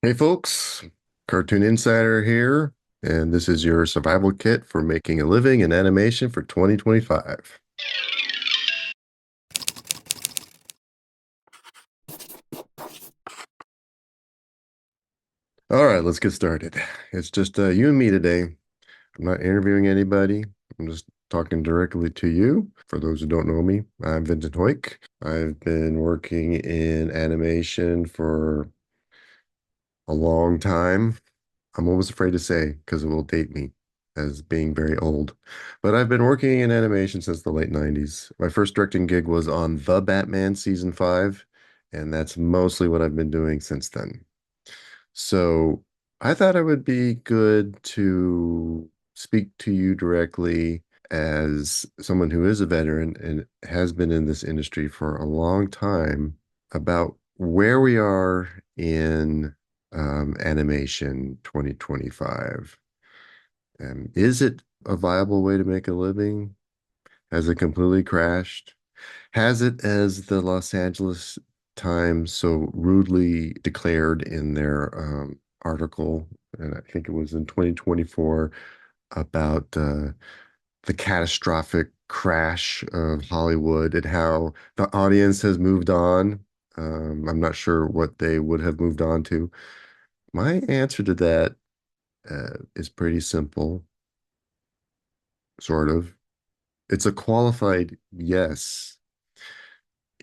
Hey folks, Cartoon Insider here, and this is your survival kit for making a living in animation for 2025. All right, let's get started. It's just you and me today. I'm not interviewing anybody. I'm just talking directly to you. For those who don't know me, I'm Vincent Hoyk. I've been working in animation for a long time. I'm almost afraid to say because it will date me as being very old. But I've been working in animation since the late 90s. My first directing gig was on The Batman season 5, and that's mostly what I've been doing since then. So I thought it would be good to speak to you directly as someone who is a veteran and has been in this industry for a long time about where we are in animation 2025. Is it a viable way to make a living? Has it completely crashed? Has it, as the Los Angeles Times so rudely declared in their article, and I think it was in 2024, about the catastrophic crash of Hollywood and how the audience has moved on? I'm not sure what they would have moved on to. My answer to that is pretty simple, sort of. It's a qualified yes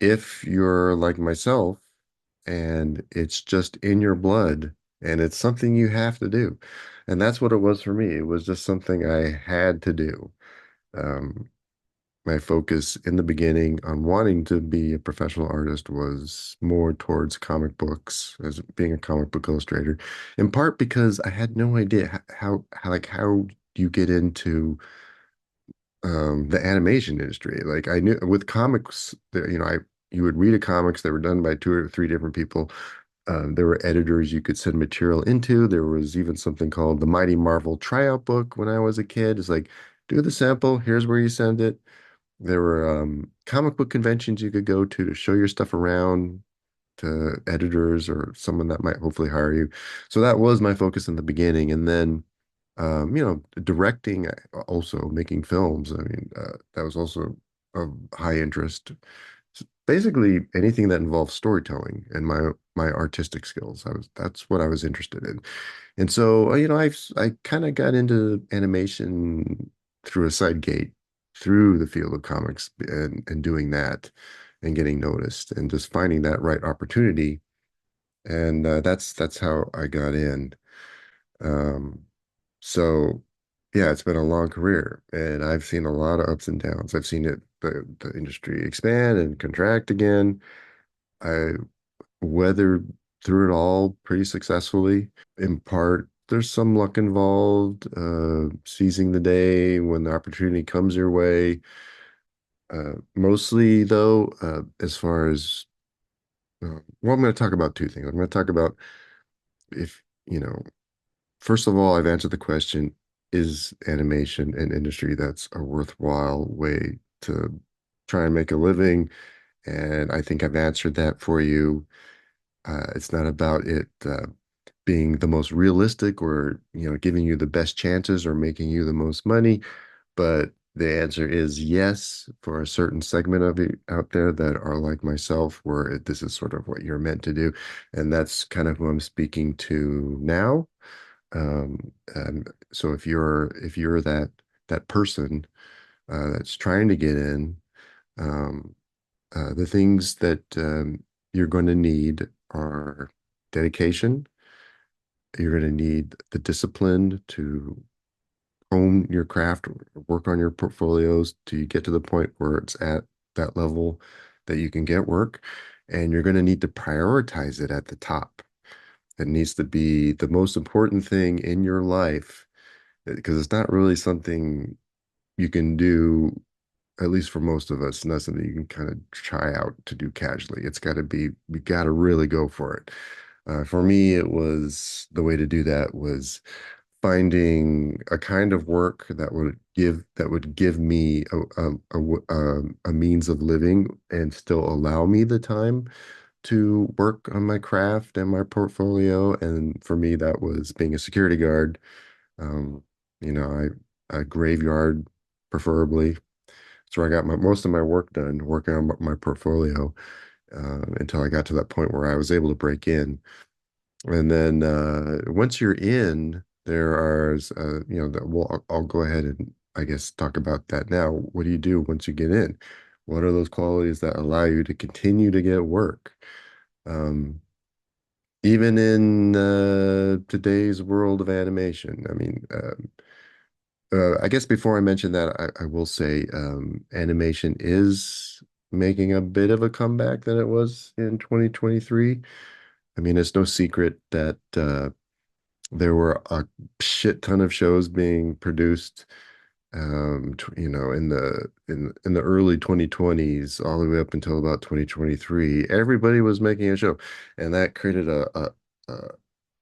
if you're like myself and it's just in your blood and it's something you have to do. And that's what it was for me. It was just something I had to do. Um, my focus in the beginning on wanting to be a professional artist was more towards comic books as being a comic book illustrator, in part because I had no idea how you get into the animation industry. Like I knew with comics, you would read a comics that were done by two or three different people. There were editors you could send material into. There was even something called the Mighty Marvel Tryout Book when I was a kid. It's like, do the sample, here's where you send it. There were comic book conventions you could go to show your stuff around to editors or someone that might hopefully hire you. So that was my focus in the beginning. And then, directing, also making films. I mean, that was also of high interest. Basically, anything that involves storytelling and my artistic skills. That's what I was interested in. And so, I kind of got into animation through a side gate, through the field of comics and doing that and getting noticed and just finding that right opportunity. And that's how I got in. Um, so yeah, it's been a long career and I've seen a lot of ups and downs. I've seen the industry expand and contract again. I weathered through it all pretty successfully. In part, there's some luck involved, seizing the day when the opportunity comes your way. Mostly, though, as far as well, I'm going to talk about two things. I'm going to talk about if, you know, first of all, I've answered the question, is animation an industry that's a worthwhile way to try and make a living? And I think I've answered that for you. It's not about it being the most realistic or, giving you the best chances or making you the most money, but the answer is yes for a certain segment of you out there that are like myself, where this is sort of what you're meant to do. And that's kind of who I'm speaking to now. So if you're that person that's trying to get in, um, the things that you're going to need are dedication. You're going to need the discipline to hone your craft, work on your portfolios to get to the point where it's at that level that you can get work. And you're going to need to prioritize it at the top. It needs to be the most important thing in your life because it's not really something you can do, at least for most of us, not something you can kind of try out to do casually. It's got to be, we got to really go for it. For me, it was the way to do that was finding a kind of work that would give me a means of living and still allow me the time to work on my craft and my portfolio. And for me, that was being a security guard. Um, you know, I graveyard preferably. That's where I got most of my work done, working on my portfolio, until I got to that point where I was able to break in. And then once you're in, there are, well, I'll go ahead and I guess talk about that now. What do you do once you get in? What are those qualities that allow you to continue to get work? Um, Even in today's world of animation. I mean, I guess before I mention that, I will say animation is making a bit of a comeback than it was in 2023. I mean, it's no secret that there were a shit ton of shows being produced, in the early 2020s, all the way up until about 2023. Everybody was making a show, and that created a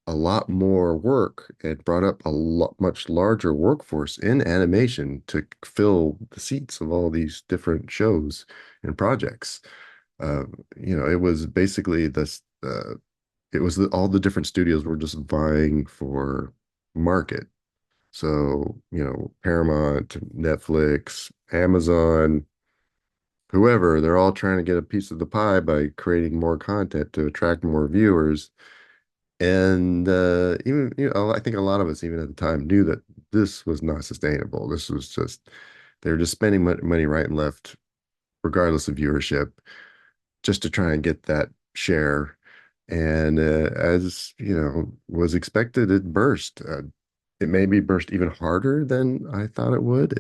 a lot more work. It brought up a lot much larger workforce in animation to fill the seats of all these different shows and projects. It was basically all the different studios were just vying for market. So, Paramount, Netflix, Amazon, whoever, they're all trying to get a piece of the pie by creating more content to attract more viewers. And even, I think a lot of us, even at the time, knew that this was not sustainable. This was just, they were just spending money right and left, regardless of viewership, just to try and get that share. And as was expected, it burst. It maybe burst even harder than I thought it would.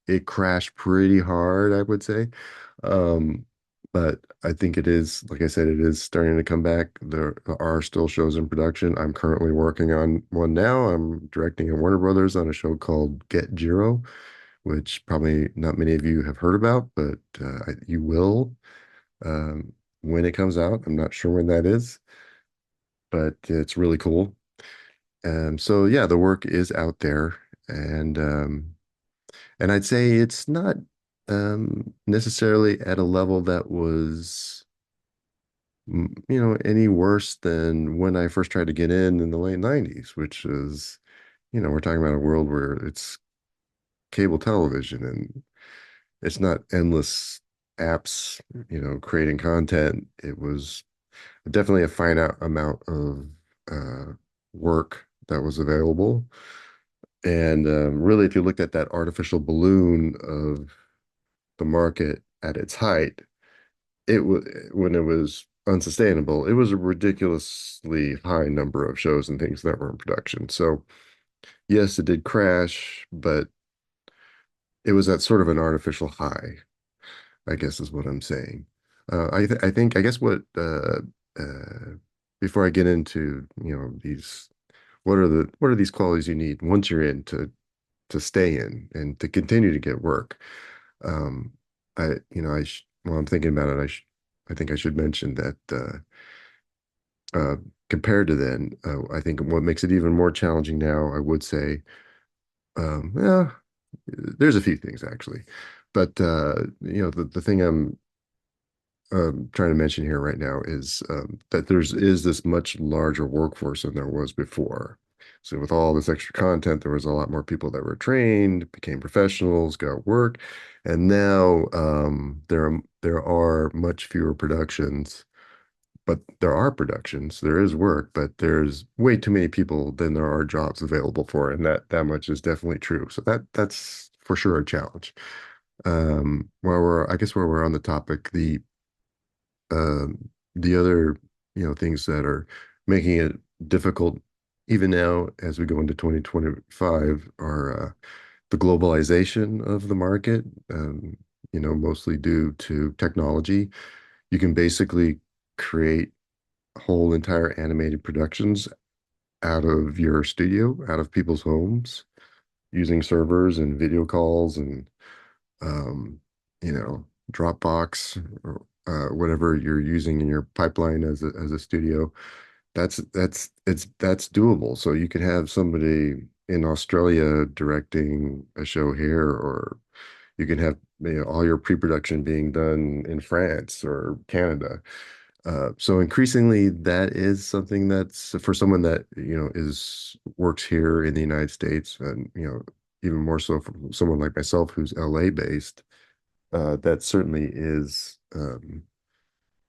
It crashed pretty hard, I would say. Um, but I think it is, like I said, it is starting to come back. There are still shows in production. I'm currently working on one now. I'm directing in Warner Brothers on a show called Get Jiro, which probably not many of you have heard about, but you will um, when it comes out. I'm not sure when that is, but it's really cool. So yeah, the work is out there, and and I'd say it's not necessarily at a level that was any worse than when I first tried to get in the late 90s, which is, we're talking about a world where it's cable television and it's not endless apps, creating content. It was definitely a finite amount of uh, work that was available. And really, if you looked at that artificial balloon of the market at its height, it was when it was unsustainable, it was a ridiculously high number of shows and things that were in production. So yes, it did crash, but it was at sort of an artificial high, I guess is what I'm saying. I think I guess what uh, before I get into these what are these qualities you need once you're in to stay in and to continue to get work. Um, while I'm thinking about it, I think I should mention that uh, compared to then, I think what makes it even more challenging now, I would say, yeah, there's a few things actually, but the thing I'm trying to mention here right now is that is this much larger workforce than there was before. So with all this extra content, there was a lot more people that were trained, became professionals, got work, and now there are much fewer productions. But there are productions, there is work, but there's way too many people than there are jobs available for, and that much is definitely true. So that's for sure a challenge. I guess while we're on the topic, the other, things that are making it difficult even now as we go into 2025 are the globalization of the market, mostly due to technology. You can basically create whole entire animated productions out of your studio, out of people's homes, using servers and video calls and um, Dropbox or whatever you're using in your pipeline as a studio. That's doable. So you could have somebody in Australia directing a show here, or you can have all your pre-production being done in France or Canada. So increasingly, that is something that's for someone that, is works here in the United States, and even more so for someone like myself who's LA based. That certainly is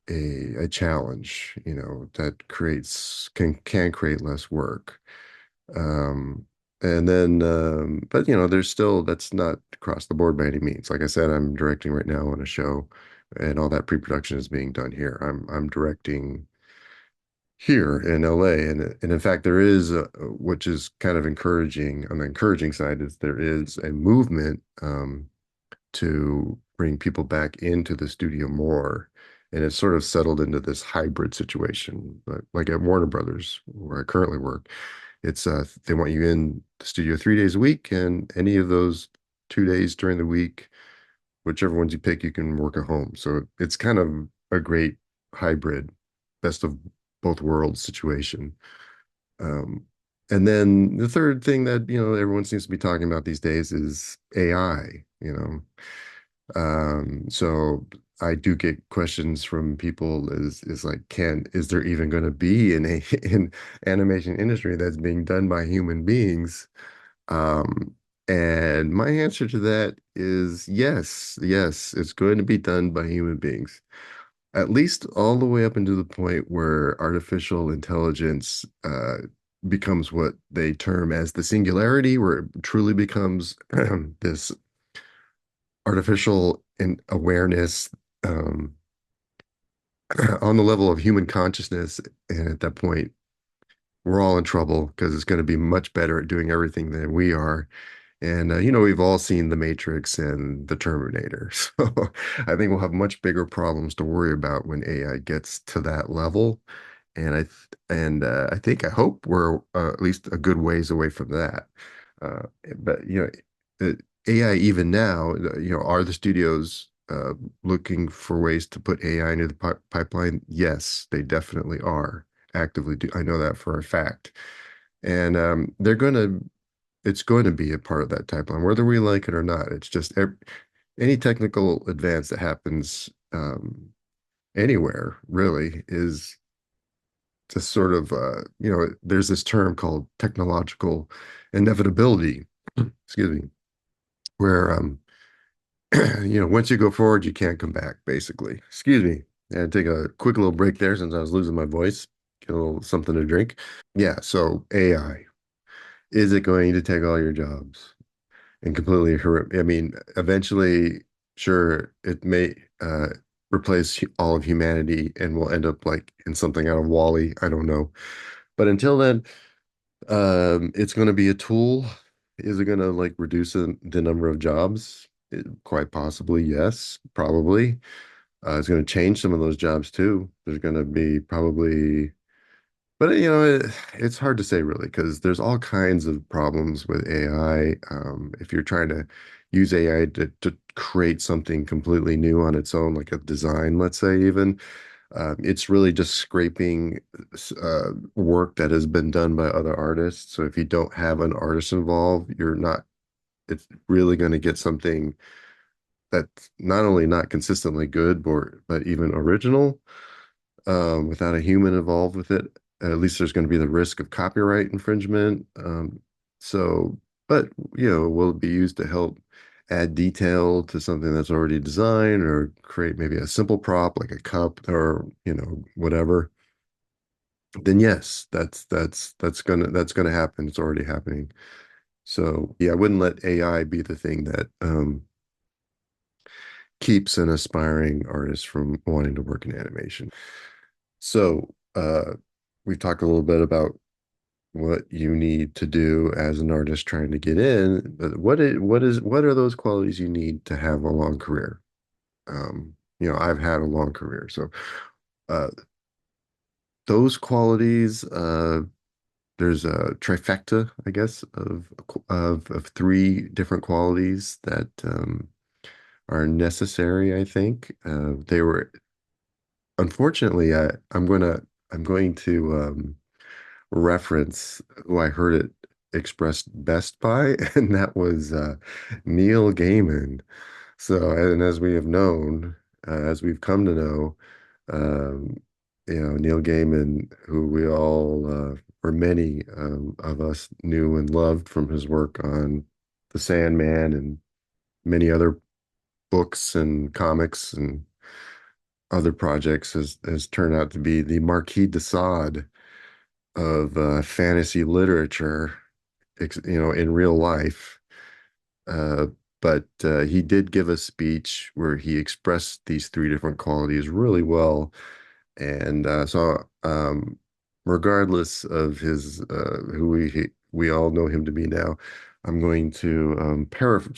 a challenge, that can create less work. Um, and then, but there's still that's not across the board by any means. Like I said, I'm directing right now on a show, and all that pre-production is being done here. I'm directing here in LA, and in fact, there is which is kind of encouraging. On the encouraging side, is there is a movement to bring people back into the studio more. And it's sort of settled into this hybrid situation. But like at Warner Brothers, where I currently work, it's they want you in the studio 3 days a week, and any of those 2 days during the week, whichever ones you pick, you can work at home. So it's kind of a great hybrid, best of both worlds situation. Um, and then the third thing that, everyone seems to be talking about these days is AI, so I do get questions from people is like, is there even going to be an animation industry that's being done by human beings? Um, and my answer to that is yes, yes, it's going to be done by human beings. At least all the way up into the point where artificial intelligence becomes what they term as the singularity, where it truly becomes this artificial awareness um, on the level of human consciousness. And at that point, we're all in trouble because it's going to be much better at doing everything than we are. And, we've all seen The Matrix and The Terminator. So I think we'll have much bigger problems to worry about when AI gets to that level. I think, I hope we're at least a good ways away from that. Uh, but, AI even now, are the studios looking for ways to put AI into the pipeline? Yes, they definitely are actively do. I know that for a fact. And it's going to be a part of that pipeline, whether we like it or not. It's just any technical advance that happens anywhere really is just sort of, there's this term called technological inevitability, excuse me, where, once you go forward, you can't come back, basically. Excuse me. I had to take a quick little break there since I was losing my voice. Get a little something to drink. Yeah, so AI. Is it going to take all your jobs and completely I mean, eventually, sure, it may replace all of humanity and we'll end up like in something out of Wall-E. I don't know. But until then, it's going to be a tool. Is it going to like reduce the number of jobs? Quite possibly, yes, probably. It's going to change some of those jobs too. There's going to be probably, but it's hard to say really because there's all kinds of problems with AI. If you're trying to use AI to create something completely new on its own, like a design, let's say even, it's really just scraping work that has been done by other artists. So if you don't have an artist involved, it's really going to get something that's not only not consistently good, but even original, without a human involved with it. At least there's going to be the risk of copyright infringement. So, but will it be used to help add detail to something that's already designed or create maybe a simple prop like a cup or whatever? Then yes, that's gonna happen. It's already happening. So yeah, I wouldn't let AI be the thing that keeps an aspiring artist from wanting to work in animation. So we've talked a little bit about what you need to do as an artist trying to get in, but what are those qualities you need to have a long career? I've had a long career, so uh, those qualities, there's a trifecta, I guess, of three different qualities that are necessary, I think. They were unfortunately, I'm going to reference who I heard it expressed best by, and that was Neil Gaiman. So, and as we have known, as we've come to know, um, Neil Gaiman, who we all, or many of us knew and loved from his work on The Sandman and many other books and comics and other projects, has turned out to be the Marquis de Sade of fantasy literature, in real life. Uh, but he did give a speech where he expressed these three different qualities really well. And regardless of his who we all know him to be now, I'm going to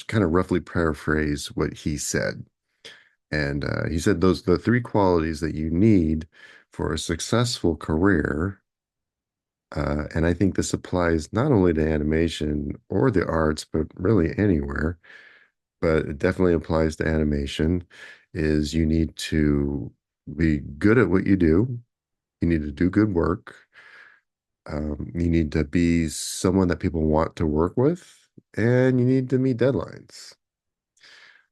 kind of roughly paraphrase what he said. And he said the three qualities that you need for a successful career. And I think this applies not only to animation or the arts, but really anywhere, but it definitely applies to animation, is you need to be good at what you do. You need to do good work. You need to be someone that people want to work with, and you need to meet deadlines.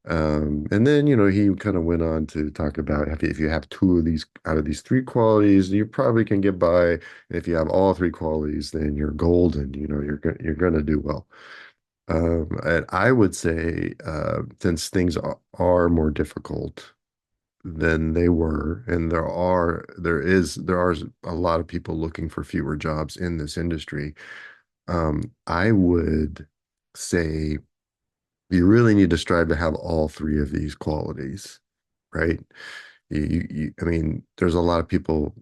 And then, he kind of went on to talk about if you have two of these out of these three qualities, you probably can get by. And if you have all three qualities, then you're golden. You're going to do well. And I would say, since things are more difficult than they were, and there are a lot of people looking for fewer jobs in this industry. I would say you really need to strive to have all three of these qualities, right? I mean, there's a lot of people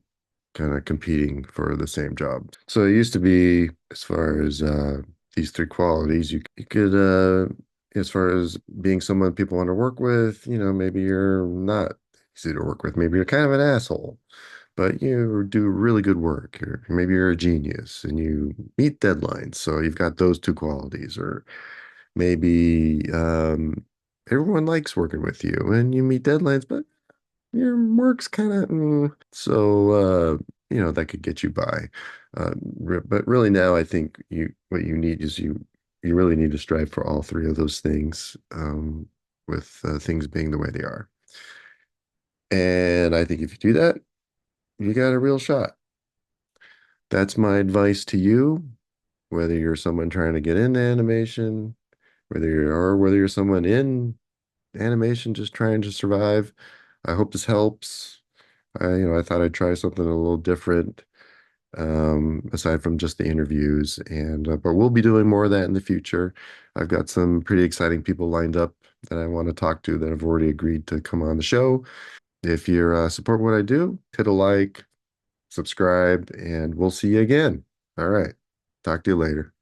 kind of competing for the same job. So it used to be, as far as these three qualities, you could, as far as being someone people want to work with, maybe you're not easy to work with. Maybe you're kind of an asshole, but you do really good work. Maybe you're a genius and you meet deadlines. So you've got those two qualities. Or maybe everyone likes working with you and you meet deadlines, but your work's kind of so that could get you by. But really now I think what you need is you really need to strive for all three of those things, with things being the way they are. And I think if you do that, you got a real shot. That's my advice to you, whether you're someone trying to get into animation, whether you're someone in animation just trying to survive. I hope this helps. I thought I'd try something a little different, aside from just the interviews. And but we'll be doing more of that in the future. I've got some pretty exciting people lined up that I want to talk to that have already agreed to come on the show. If you're support what I do, hit a like, subscribe, and we'll see you again. All right. Talk to you later.